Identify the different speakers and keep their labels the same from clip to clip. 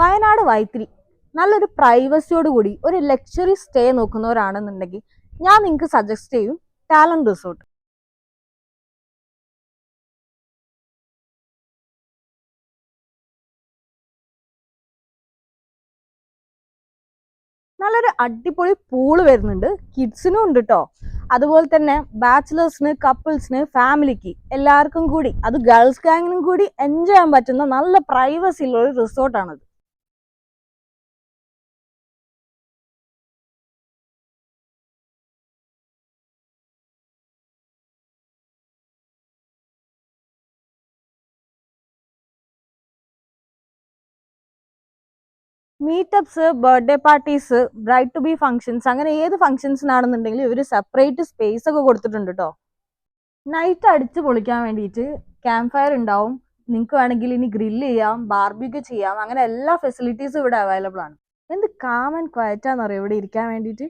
Speaker 1: വയനാട് വൈത്തിരി നല്ലൊരു പ്രൈവസിയോട് കൂടി ഒരു ലക്ഷറി സ്റ്റേ നോക്കുന്നവരാണെന്നുണ്ടെങ്കിൽ ഞാൻ നിങ്ങൾക്ക് സജസ്റ്റ് ചെയ്യും ടാലന്റ് റിസോർട്ട്. നല്ലൊരു അടിപൊളി പൂള് വരുന്നുണ്ട്, കിഡ്സിനും ഉണ്ട് കേട്ടോ. അതുപോലെ തന്നെ ബാച്ചിലേഴ്സിന്, കപ്പിൾസിന്, ഫാമിലിക്ക് എല്ലാവർക്കും കൂടി, അത് ഗേൾസ് ഗാങ്ങിനും കൂടി എൻജോയ് ചെയ്യാൻ പറ്റുന്ന നല്ല പ്രൈവസി ഉള്ള ഒരു റിസോർട്ടാണത്. Meetups, birthday parties, bride to be functions, അങ്ങനെ ഏത് ഫംഗ്ഷൻസിനാണെന്നുണ്ടെങ്കിലും ഇവർ സെപ്പറേറ്റ് സ്പേസ് ഒക്കെ കൊടുത്തിട്ടുണ്ട് കേട്ടോ. നൈറ്റ് അടിച്ച് പൊളിക്കാൻ വേണ്ടിയിട്ട് ക്യാമ്പ് ഫയർ ഉണ്ടാവും. നിങ്ങൾക്ക് വേണമെങ്കിൽ ഇനി ഗ്രില്ല് ചെയ്യാം, ബാർബിക്യൂ ചെയ്യാം, അങ്ങനെ എല്ലാ ഫെസിലിറ്റീസും ഇവിടെ അവൈലബിൾ ആണ്. എന്ത് കാം ആൻഡ് ക്വയറ്റാന്നറിയോ ഇവിടെ ഇരിക്കാൻ വേണ്ടിയിട്ട്.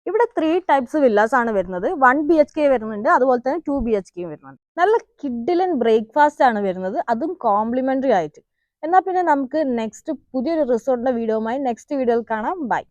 Speaker 1: ഇവിടെ 3 ടൈപ്സ് വില്ലാസ് ആണ് വരുന്നത്. 1 BHK വരുന്നുണ്ട്, അതുപോലെ തന്നെ 2 BHK വരുന്നുണ്ട്. നല്ല കിഡിലൻ ബ്രേക്ക്ഫാസ്റ്റ് ആണ് വരുന്നത്, അതും കോംപ്ലിമെന്ററി ആയിട്ട്. എന്നാൽ പിന്നെ നമുക്ക് നെക്സ്റ്റ് പുതിയൊരു റിസോർട്ടിന്റെ വീഡിയോയുമായി നെക്സ്റ്റ് വീഡിയോയിൽ കാണാം. ബൈ.